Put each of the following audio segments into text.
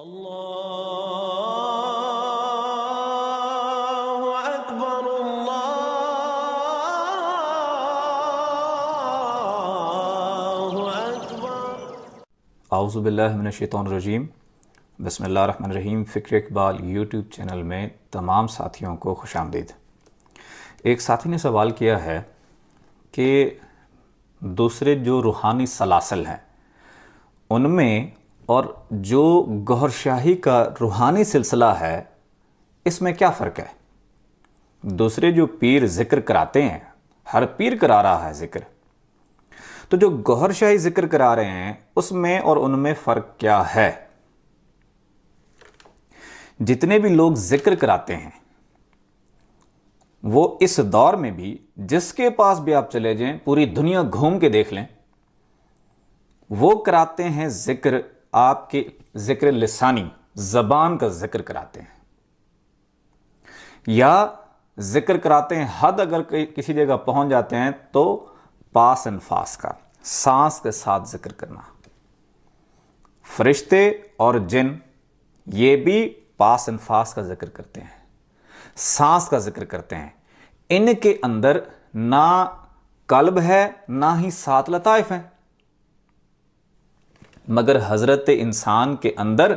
اللہ اکبر اللہ اکبر۔ اعوذ باللہ من الشیطان الرجیم۔ بسم اللہ الرحمن الرحیم۔ فکر اقبال یوٹیوب چینل میں تمام ساتھیوں کو خوش آمدید۔ ایک ساتھی نے سوال کیا ہے کہ دوسرے جو روحانی سلاسل ہیں ان میں اور جو گوھر شاہی کا روحانی سلسلہ ہے اس میں کیا فرق ہے؟ دوسرے جو پیر ذکر کراتے ہیں، ہر پیر کرا رہا ہے ذکر، تو جو گوھر شاہی ذکر کرا رہے ہیں اس میں اور ان میں فرق کیا ہے؟ جتنے بھی لوگ ذکر کراتے ہیں وہ اس دور میں بھی، جس کے پاس بھی آپ چلے جائیں، پوری دنیا گھوم کے دیکھ لیں، وہ کراتے ہیں ذکر، آپ کے ذکر لسانی زبان کا ذکر کراتے ہیں، یا ذکر کراتے ہیں حد اگر کسی جگہ پہنچ جاتے ہیں تو پاس انفاس کا، سانس کے ساتھ ذکر کرنا۔ فرشتے اور جن یہ بھی پاس انفاس کا ذکر کرتے ہیں، سانس کا ذکر کرتے ہیں۔ ان کے اندر نہ قلب ہے نہ ہی سات لطائف ہیں، مگر حضرت انسان کے اندر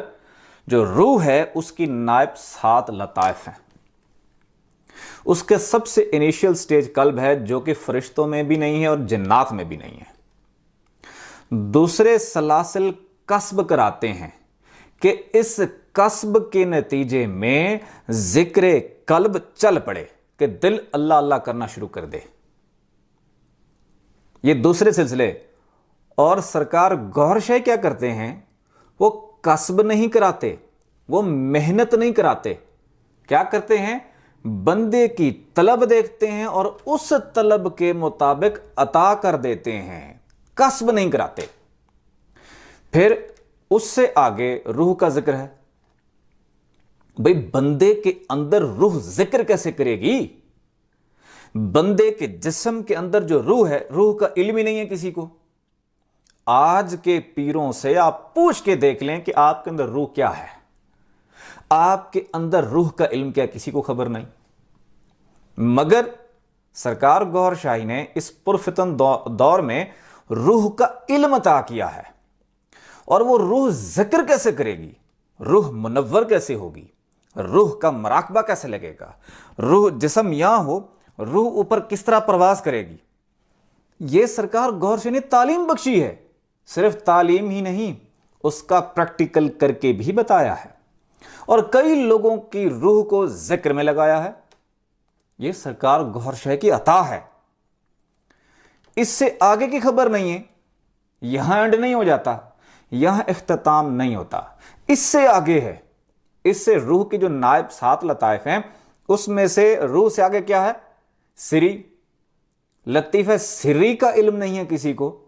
جو روح ہے اس کی نائب سات لطائف ہیں۔ اس کے سب سے انیشیل سٹیج قلب ہے، جو کہ فرشتوں میں بھی نہیں ہے اور جنات میں بھی نہیں ہے۔ دوسرے سلاسل قصب کراتے ہیں کہ اس قصب کے نتیجے میں ذکر قلب چل پڑے کہ دل اللہ اللہ کرنا شروع کر دے، یہ دوسرے سلسلے۔ اور سرکار گوھر شاہی کیا کرتے ہیں؟ وہ قصب نہیں کراتے، وہ محنت نہیں کراتے۔ کیا کرتے ہیں؟ بندے کی طلب دیکھتے ہیں اور اس طلب کے مطابق عطا کر دیتے ہیں، قصب نہیں کراتے۔ پھر اس سے آگے روح کا ذکر ہے۔ بھئی بندے کے اندر روح ذکر کیسے کرے گی؟ بندے کے جسم کے اندر جو روح ہے، روح کا علم ہی نہیں ہے کسی کو۔ آج کے پیروں سے آپ پوچھ کے دیکھ لیں کہ آپ کے اندر روح کیا ہے، آپ کے اندر روح کا علم کیا، کسی کو خبر نہیں۔ مگر سرکار گوھر شاہی نے اس پرفتن دور میں روح کا علم عطا کیا ہے، اور وہ روح ذکر کیسے کرے گی، روح منور کیسے ہوگی، روح کا مراقبہ کیسے لگے گا، روح جسم یہاں ہو، روح اوپر کس طرح پرواز کرے گی، یہ سرکار گوھر شاہی نے تعلیم بخشی ہے۔ صرف تعلیم ہی نہیں، اس کا پریکٹیکل کر کے بھی بتایا ہے، اور کئی لوگوں کی روح کو ذکر میں لگایا ہے۔ یہ سرکار گوھر شاہی کی عطا ہے۔ اس سے آگے کی خبر نہیں ہے، یہاں اینڈ نہیں ہو جاتا، یہاں اختتام نہیں ہوتا، اس سے آگے ہے۔ اس سے روح کی جو نائب سات لطائف ہیں اس میں سے روح سے آگے کیا ہے؟ سری، لطیفہ سری کا علم نہیں ہے کسی کو،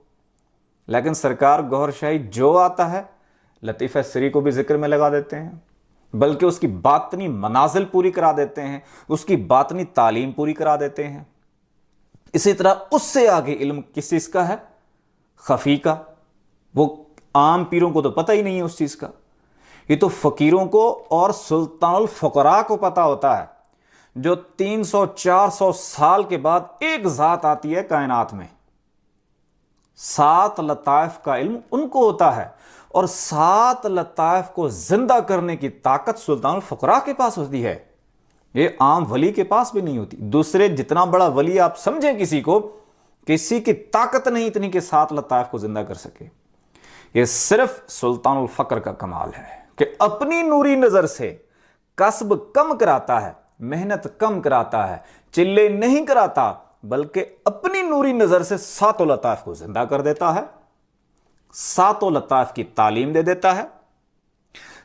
لیکن سرکار گوھر شاہی جو آتا ہے لطیفہ سری کو بھی ذکر میں لگا دیتے ہیں، بلکہ اس کی باطنی منازل پوری کرا دیتے ہیں، اس کی باطنی تعلیم پوری کرا دیتے ہیں۔ اسی طرح اس سے آگے علم کس چیز کا ہے؟ خفی کا۔ وہ عام پیروں کو تو پتہ ہی نہیں ہے اس چیز کا، یہ تو فقیروں کو اور سلطان الفقراء کو پتہ ہوتا ہے، جو 300-400 سال کے بعد ایک ذات آتی ہے کائنات میں۔ سات لطائف کا علم ان کو ہوتا ہے، اور سات لطائف کو زندہ کرنے کی طاقت سلطان الفقراء کے پاس ہوتی ہے، یہ عام ولی کے پاس بھی نہیں ہوتی۔ دوسرے جتنا بڑا ولی آپ سمجھیں کسی کو، کسی کی طاقت نہیں اتنی کہ سات لطائف کو زندہ کر سکے۔ یہ صرف سلطان الفقر کا کمال ہے کہ اپنی نوری نظر سے قصب کم کراتا ہے، محنت کم کراتا ہے، چلے نہیں کراتا، بلکہ اپنی نوری نظر سے ساتوں لطائف کو زندہ کر دیتا ہے، ساتوں لطائف کی تعلیم دے دیتا ہے،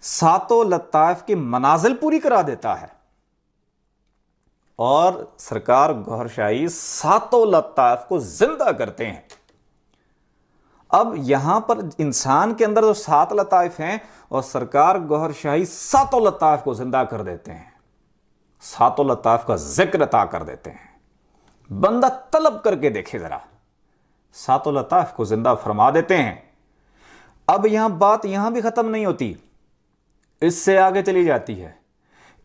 ساتوں لطائف کی منازل پوری کرا دیتا ہے، اور سرکار گوھر شاہی ساتوں لطائف کو زندہ کرتے ہیں۔ اب یہاں پر انسان کے اندر جو سات لطائف ہیں، اور سرکار گوھر شاہی ساتوں لطائف کو زندہ کر دیتے ہیں، ساتوں لطائف کا ذکر عطا کر دیتے ہیں۔ بندہ طلب کر کے دیکھے ذرا، ساتوں لطائف کو زندہ فرما دیتے ہیں۔ اب یہاں بات یہاں بھی ختم نہیں ہوتی، اس سے آگے چلی جاتی ہے.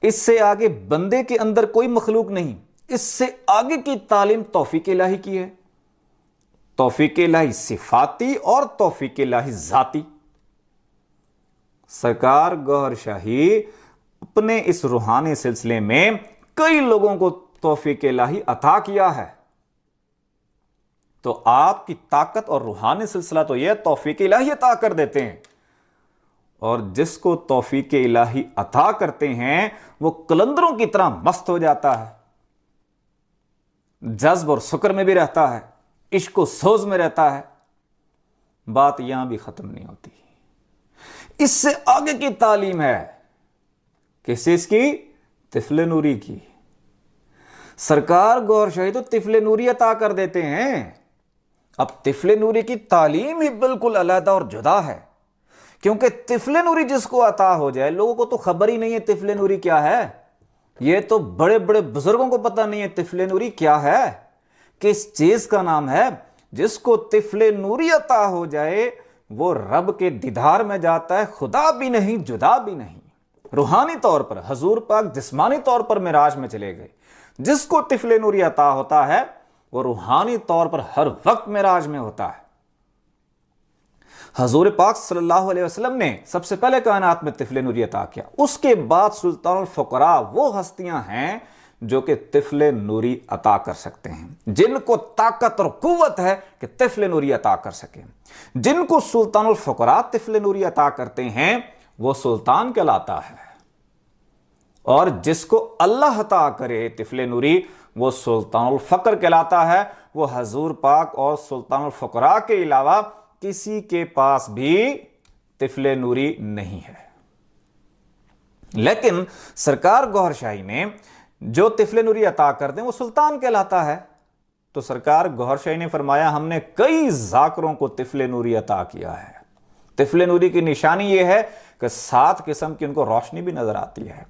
اس سے آگے بندے کے اندر کوئی مخلوق نہیں. اس سے آگے کی تعلیم توفیق الہی کی ہے. توفیق الہی صفاتی اور توفیق الہی ذاتی. سرکار گوہر شاہی اپنے اس روحانی سلسلے میں کئی لوگوں کو توفیق الہی عطا کیا ہے. تو آپ کی طاقت اور روحانی سلسلہ تو یہ توفیق الہی عطا کر دیتے ہیں. اور جس کو توفیق الہی عطا کرتے ہیں وہ قلندروں کی طرح مست ہو جاتا ہے. جذب اور سکر میں بھی رہتا ہے, عشق و سوز میں رہتا ہے. بات یہاں بھی ختم نہیں ہوتی. اس سے آگے کی تعلیم ہے. کس چیز کی؟ طفل نوری کی. سرکار گوہر شاہی تو طفل نوری عطا کر دیتے ہیں. اب طفل نوری کی تعلیم ہی بالکل علیحدہ اور جدا ہے. کیونکہ طفل نوری جس کو عطا ہو جائے, لوگوں کو تو خبر ہی نہیں ہے طفل نوری کیا ہے. یہ تو بڑے بڑے بزرگوں کو پتہ نہیں ہے طفل نوری کیا ہے, کس چیز کا نام ہے. جس کو طفل نوری عطا ہو جائے وہ رب کے دیدار میں جاتا ہے, خدا بھی نہیں جدا بھی نہیں. روحانی طور پر حضور پاک جسمانی طور پر معراج میں چلے گئے. جس کو طفل نوری عطا ہوتا ہے وہ روحانی طور پر ہر وقت معراج میں ہوتا ہے. حضور پاک صلی اللہ علیہ وسلم نے سب سے پہلے کائنات میں طفل نوری عطا کیا. اس کے بعد سلطان الفقراء وہ ہستیاں ہیں جو کہ طفل نوری عطا کر سکتے ہیں, جن کو طاقت اور قوت ہے کہ طفل نوری عطا کر سکیں. جن کو سلطان الفقراء طفل نوری عطا کرتے ہیں وہ سلطان کہلاتا ہے. اور جس کو اللہ عطا کرے طفل نوری وہ سلطان الفقر کہلاتا ہے. وہ حضور پاک اور سلطان الفقراء کے علاوہ کسی کے پاس بھی طفل نوری نہیں ہے. لیکن سرکار گوہر شاہی نے جو طفل نوری عطا کر دیں وہ سلطان کہلاتا ہے. تو سرکار گوہر شاہی نے فرمایا ہم نے کئی ذاکروں کو طفل نوری عطا کیا ہے. طفل نوری کی نشانی یہ ہے کہ 7 قسم کی ان کو روشنی بھی نظر آتی ہے.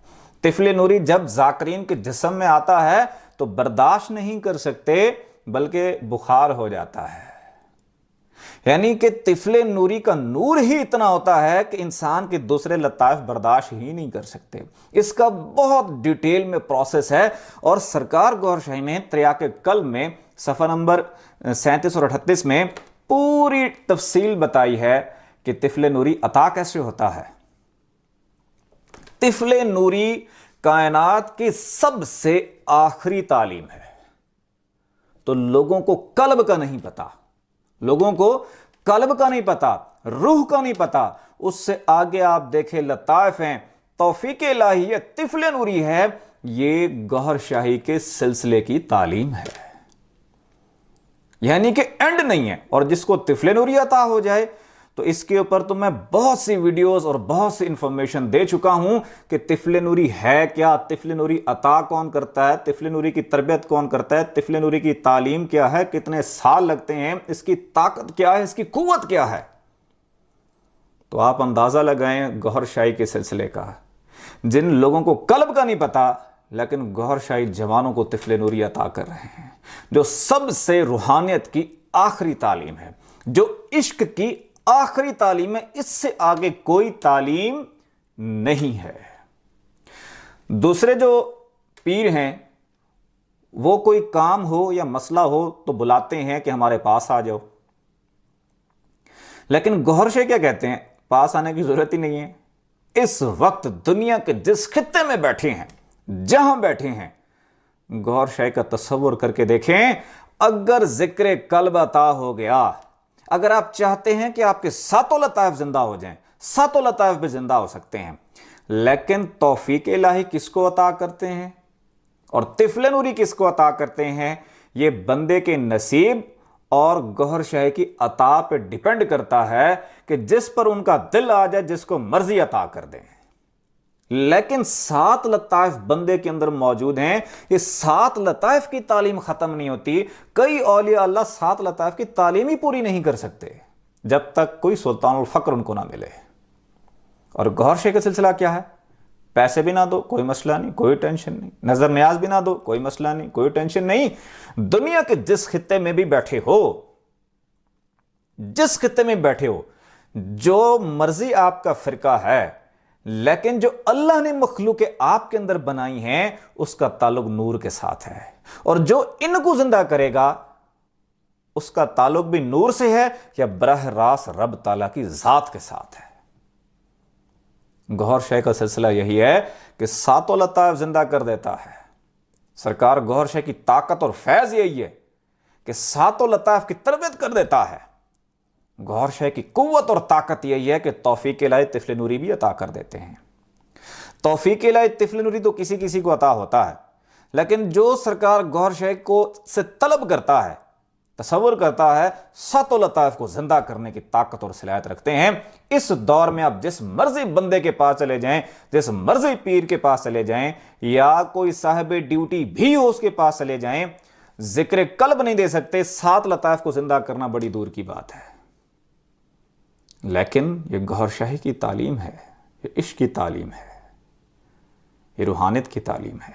طفل نوری جب ذاکرین کے جسم میں آتا ہے تو برداشت نہیں کر سکتے بلکہ بخار ہو جاتا ہے. یعنی کہ طفل نوری کا نور ہی اتنا ہوتا ہے کہ انسان کے دوسرے لطائف برداشت ہی نہیں کر سکتے. اس کا بہت ڈیٹیل میں پروسیس ہے. اور سرکار گوہر شاہی نے تریاق قلب میں صفحہ نمبر 37 اور 38 میں پوری تفصیل بتائی ہے کہ طفل نوری عطا کیسے ہوتا ہے. طفل نوری کائنات کی سب سے آخری تعلیم ہے. تو لوگوں کو قلب کا نہیں پتا, لوگوں کو قلب کا نہیں پتا, روح کا نہیں پتا. اس سے آگے آپ دیکھیں لطائف ہیں, توفیق الہی ہے, طفل نوری ہے. یہ گوہر شاہی کے سلسلے کی تعلیم ہے. یعنی کہ اینڈ نہیں ہے. اور جس کو طفل نوری عطا ہو جائے تو اس کے اوپر تو میں بہت سی ویڈیوز اور بہت سی انفارمیشن دے چکا ہوں کہ طفل نوری ہے کیا, طفل نوری عطا کون کرتا ہے, طفل نوری کی تربیت کون کرتا ہے, طفل نوری کی تعلیم کیا ہے, کتنے سال لگتے ہیں, اس کی طاقت کیا ہے, اس کی قوت کیا ہے. تو آپ اندازہ لگائیں گوہر شاہی کے سلسلے کا. جن لوگوں کو قلب کا نہیں پتا لیکن گوہر شاہی جوانوں کو طفل نوری عطا کر رہے ہیں, جو سب سے روحانیت کی آخری تعلیم ہے, جو عشق کی آخری تعلیم ہے. اس سے آگے کوئی تعلیم نہیں ہے. دوسرے جو پیر ہیں وہ کوئی کام ہو یا مسئلہ ہو تو بلاتے ہیں کہ ہمارے پاس آ جاؤ. لیکن گوہر شاہی کیا کہتے ہیں, پاس آنے کی ضرورت ہی نہیں ہے. اس وقت دنیا کے جس خطے میں بیٹھے ہیں, جہاں بیٹھے ہیں, گوہر شاہی کا تصور کر کے دیکھیں. اگر ذکر قلب عطا ہو گیا, اگر آپ چاہتے ہیں کہ آپ کے 7 لطائف زندہ ہو جائیں, 7 لطائف بھی زندہ ہو سکتے ہیں. لیکن توفیق الہی کس کو عطا کرتے ہیں اور طفل نوری کس کو عطا کرتے ہیں, یہ بندے کے نصیب اور گوہر شاہی کی عطا پہ ڈیپینڈ کرتا ہے کہ جس پر ان کا دل آ جائے, جس کو مرضی عطا کر دیں. لیکن 7 لطائف بندے کے اندر موجود ہیں. یہ 7 لطائف کی تعلیم ختم نہیں ہوتی. کئی اولیاء اللہ 7 لطائف کی تعلیم ہی پوری نہیں کر سکتے جب تک کوئی سلطان الفقر ان کو نہ ملے. اور گوہر شاہی کا سلسلہ کیا ہے, پیسے بھی نہ دو کوئی مسئلہ نہیں, کوئی ٹینشن نہیں. نظر نیاز بھی نہ دو کوئی مسئلہ نہیں, کوئی ٹینشن نہیں. دنیا کے جس خطے میں بھی بیٹھے ہو, جس خطے میں بیٹھے ہو, جو مرضی آپ کا فرقہ ہے, لیکن جو اللہ نے مخلوق آپ کے اندر بنائی ہیں اس کا تعلق نور کے ساتھ ہے، اور جو ان کو زندہ کرے گا اس کا تعلق بھی نور سے ہے یا براہ راست رب تعالیٰ کی ذات کے ساتھ ہے۔ گوھر شاہی کا سلسلہ یہی ہے کہ ساتوں لطائف زندہ کر دیتا ہے۔ سرکار گوھر شاہی کی طاقت اور فیض یہی ہے کہ ساتوں لطائف کی تربیت کر دیتا ہے۔ گوھر شاہی کی قوت اور طاقت یہی ہے کہ توفیق الہی طفل نوری بھی عطا کر دیتے ہیں۔ توفیق الہی طفل نوری تو کسی کسی کو عطا ہوتا ہے، لیکن جو سرکار گوھر شاہی کو سے طلب کرتا ہے، تصور کرتا ہے، ساتوں لطائف کو زندہ کرنے کی طاقت اور صلاحیت رکھتے ہیں۔ اس دور میں آپ جس مرضی بندے کے پاس چلے جائیں، جس مرضی پیر کے پاس چلے جائیں، یا کوئی صاحب ڈیوٹی بھی ہو اس کے پاس چلے جائیں، ذکر قلب نہیں دے سکتے، 7 لطائف کو زندہ کرنا بڑی دور کی بات ہے۔ لیکن یہ گوھر شاہی کی تعلیم ہے، یہ عشق کی تعلیم ہے، یہ روحانیت کی تعلیم ہے۔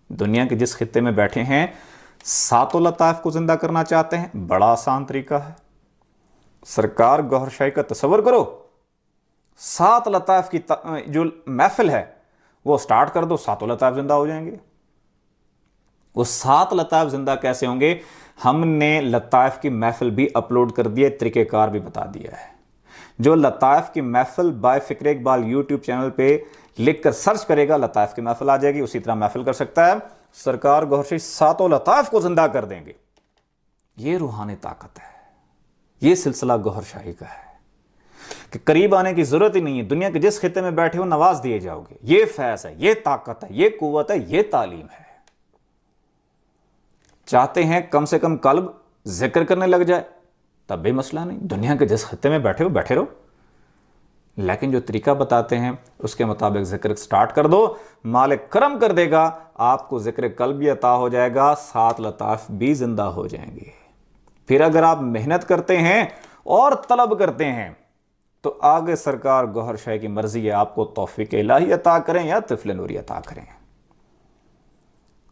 دنیا کے جس خطے میں بیٹھے ہیں 7 لطائف کو زندہ کرنا چاہتے ہیں، بڑا آسان طریقہ ہے۔ سرکار گوھر شاہی کا تصور کرو، 7 لطائف کی جو محفل ہے وہ سٹارٹ کر دو، 7 لطائف زندہ ہو جائیں گے۔ وہ 7 لطائف زندہ کیسے ہوں گے؟ ہم نے لطائف کی محفل بھی اپلوڈ کر دیا، طریقہ کار بھی بتا دیا ہے۔ جو لطائف کی محفل بائی فکر اقبال یوٹیوب چینل پہ لکھ کر سرچ کرے گا، لطائف کی محفل آ جائے گی، اسی طرح محفل کر سکتا ہے۔ سرکار گوھر شاہی 7 لطائف کو زندہ کر دیں گے۔ یہ روحانی طاقت ہے، یہ سلسلہ گوھر شاہی کا ہے کہ قریب آنے کی ضرورت ہی نہیں ہے، دنیا کے جس خطے میں بیٹھے ہو نواز دیے جاؤ گے۔ یہ فیض ہے، یہ طاقت ہے، یہ قوت ہے، یہ تعلیم ہے۔ چاہتے ہیں کم سے کم قلب ذکر کرنے لگ جائے، تب بھی مسئلہ نہیں، دنیا کے جس خطے میں بیٹھے ہو بیٹھے رہو، لیکن جو طریقہ بتاتے ہیں اس کے مطابق ذکر سٹارٹ کر دو، مالک کرم کر دے گا، آپ کو ذکر قلب بھی عطا ہو جائے گا، 7 لطائف بھی زندہ ہو جائیں گے۔ پھر اگر آپ محنت کرتے ہیں اور طلب کرتے ہیں تو آگے سرکار گوھر شاہی کی مرضی ہے، آپ کو توفیق الہی عطا کریں یا طفل نوری عطا کریں۔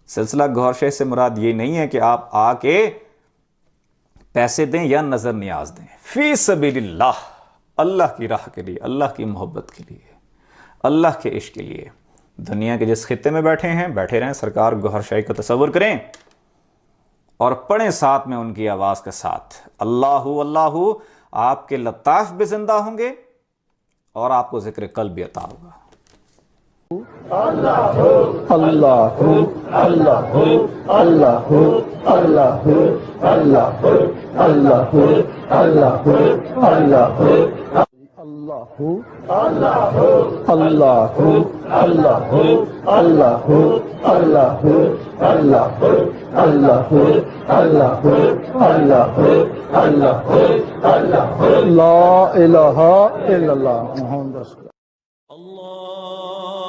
سلسلہ گوھر شاہی سے مراد یہ نہیں ہے کہ آپ آ کے پیسے دیں یا نظر نیاز دیں، فی سبیل اللہ، اللہ کی راہ کے لیے، اللہ کی محبت کے لیے، اللہ کے عشق کے لیے۔ دنیا کے جس خطے میں بیٹھے ہیں بیٹھے رہیں، سرکار گوھر شاہی کا تصور کریں اور پڑھیں ساتھ میں ان کی آواز کے ساتھ، اللہ اللہ، آپ کے لطائف بھی زندہ ہوں گے اور آپ کو ذکر قلب بھی عطا ہوگا۔ اللہ اللہ اللہ اللہ اللہ اللہ اللہ اللہ اللہ اللہ اللہ اللہ اللہ اللہ لا الہ الا اللہ محمد رسول اللہ۔ اللہ